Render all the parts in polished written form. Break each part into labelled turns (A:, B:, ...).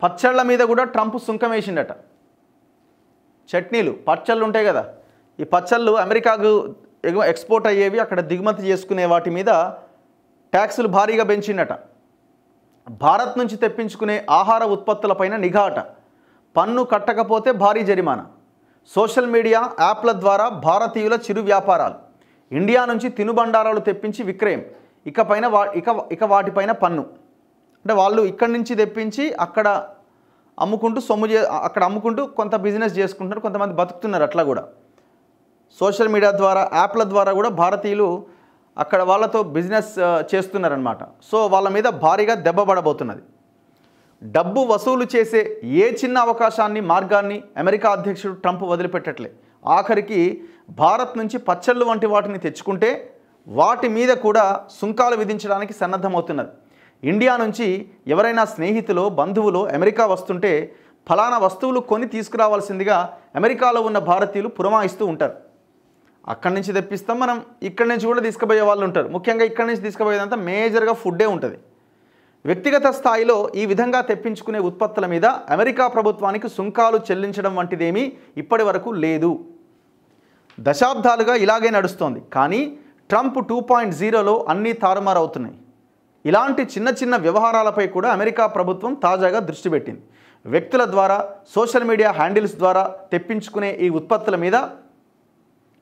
A: పచ్చళ్ళ మీద కూడా ట్రంప్ సుంకం వేసిండట. చట్నీలు, పచ్చళ్ళు ఉంటాయి కదా, ఈ పచ్చళ్ళు అమెరికాకు ఎక్స్పోర్ట్ అయ్యేవి, అక్కడ దిగుమతి చేసుకునే వాటి మీద ట్యాక్సులు భారీగా పెంచిండట. భారత్ నుంచి తెప్పించుకునే ఆహార ఉత్పత్తులపైన నిఘాట. పన్ను కట్టకపోతే భారీ జరిమానా. సోషల్ మీడియా యాప్ల ద్వారా భారతీయుల చిరు వ్యాపారాలు. ఇండియా నుంచి తినుబండారాలు తెప్పించి విక్రయం. ఇకపైన వాటిపైన పన్ను. అంటే వాళ్ళు ఇక్కడి నుంచి తెప్పించి అక్కడ అమ్ముకుంటూ అక్కడ అమ్ముకుంటూ కొంత బిజినెస్ చేసుకుంటున్నారు, కొంతమంది బతుకుతున్నారు. అట్లా కూడా సోషల్ మీడియా ద్వారా యాప్ల ద్వారా కూడా భారతీయులు అక్కడ వాళ్ళతో బిజినెస్ చేస్తున్నారనమాట. సో వాళ్ళ మీద భారీగా దెబ్బ పడబోతున్నది. డబ్బు వసూలు చేసే ఏ చిన్న అవకాశాన్ని, మార్గాన్ని అమెరికా అధ్యక్షుడు ట్రంప్ వదిలిపెట్టట్లే. ఆఖరికి భారత్ నుంచి పచ్చళ్ళు వంటి వాటిని తెచ్చుకుంటే వాటి మీద కూడా సుంకాలు విధించడానికి సన్నద్ధమవుతున్నది. ఇండియా నుంచి ఎవరైనా స్నేహితులో, బంధువులో అమెరికా వస్తుంటే ఫలానా వస్తువులు కొని తీసుకురావాల్సిందిగా అమెరికాలో ఉన్న భారతీయులు పురమాయిస్తూ ఉంటారు. అక్కడి నుంచి తెప్పిస్తాం, మనం ఇక్కడి నుంచి కూడా తీసుకుపోయే వాళ్ళు ఉంటారు. ముఖ్యంగా ఇక్కడి నుంచి తీసుకుపోయేదంతా మేజర్గా ఫుడ్డే ఉంటుంది. వ్యక్తిగత స్థాయిలో ఈ విధంగా తెప్పించుకునే ఉత్పత్తుల మీద అమెరికా ప్రభుత్వానికి సుంకాలు చెల్లించడం వంటిదేమీ ఇప్పటి వరకు లేదు. దశాబ్దాలుగా ఇలాగే నడుస్తోంది. కానీ ట్రంప్ 2.0లో అన్నీ తారుమారవుతున్నాయి. ఇలాంటి చిన్న చిన్న వ్యవహారాలపై కూడా అమెరికా ప్రభుత్వం తాజాగా దృష్టి పెట్టింది. వ్యక్తుల ద్వారా, సోషల్ మీడియా హ్యాండిల్స్ ద్వారా తెప్పించుకునే ఈ ఉత్పత్తుల మీద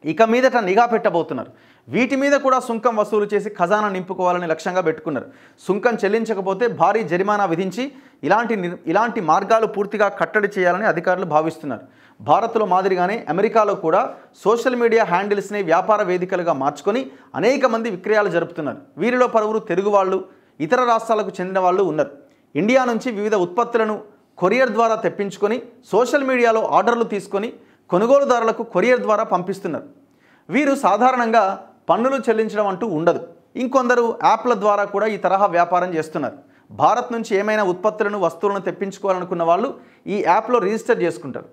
A: ఇక మీదట నిఘా పెట్టబోతున్నారు. వీటి మీద కూడా సుంకం వసూలు చేసి ఖజానా నింపుకోవాలని లక్ష్యంగా పెట్టుకున్నారు. సుంకం చెల్లించకపోతే భారీ జరిమానా విధించి ఇలాంటి మార్గాలు పూర్తిగా కట్టడి చేయాలని అధికారులు భావిస్తున్నారు. భారత్లో మాదిరిగానే అమెరికాలో కూడా సోషల్ మీడియా హ్యాండిల్స్ని వ్యాపార వేదికలుగా మార్చుకొని అనేక మంది విక్రయాలు జరుపుతున్నారు. వీరిలో పలువురు తెలుగు వాళ్ళు, ఇతర రాష్ట్రాలకు చెందిన వాళ్ళు ఉన్నారు. ఇండియా నుంచి వివిధ ఉత్పత్తులను కొరియర్ ద్వారా తెప్పించుకొని సోషల్ మీడియాలో ఆర్డర్లు తీసుకొని కొనుగోలుదారులకు కొరియర్ ద్వారా పంపిస్తున్నారు. వీరు సాధారణంగా పన్నులు చెల్లించడం అంటూ ఉండదు. ఇంకొందరు యాప్ల ద్వారా కూడా ఈ తరహా వ్యాపారం చేస్తున్నారు. భారత్ నుంచి ఏమైనా ఉత్పత్తులను, వస్తువులను తెప్పించుకోవాలనుకున్న వాళ్ళు ఈ యాప్లో రిజిస్టర్ చేసుకుంటారు.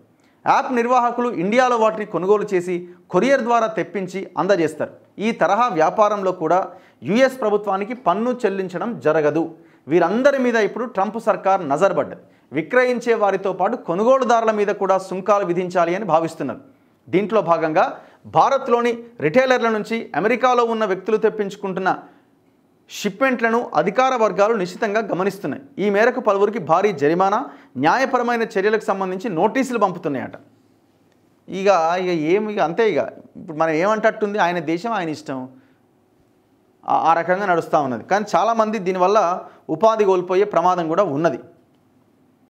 A: యాప్ నిర్వాహకులు ఇండియాలో వాటిని కొనుగోలు చేసి కొరియర్ ద్వారా తెప్పించి అందజేస్తారు. ఈ తరహా వ్యాపారంలో కూడా యుఎస్ ప్రభుత్వానికి పన్ను చెల్లించడం జరగదు. వీరందరి మీద ఇప్పుడు ట్రంప్ సర్కార్ నజర్ పడ్డది. విక్రయించే వారితో పాటు కొనుగోలుదారుల మీద కూడా సుంకాలు విధించాలి అని భావిస్తున్నారు. దీంట్లో భాగంగా భారత్లోని రిటైలర్ల నుంచి అమెరికాలో ఉన్న వ్యక్తులు తెప్పించుకుంటున్న షిప్మెంట్లను అధికార వర్గాలు నిశ్చితంగా గమనిస్తున్నాయి. ఈ మేరకు పలువురికి భారీ జరిమానా, న్యాయపరమైన చర్యలకు సంబంధించి నోటీసులు పంపుతున్నాయట. ఇక అంతే. ఇప్పుడు మనం ఏమంటట్టుంది, ఆయన దేశం ఆయన ఇష్టం, ఆ రకంగా నడుస్తూ ఉన్నది. కానీ చాలామంది దీనివల్ల ఉపాధి కోల్పోయే ప్రమాదం కూడా ఉన్నది.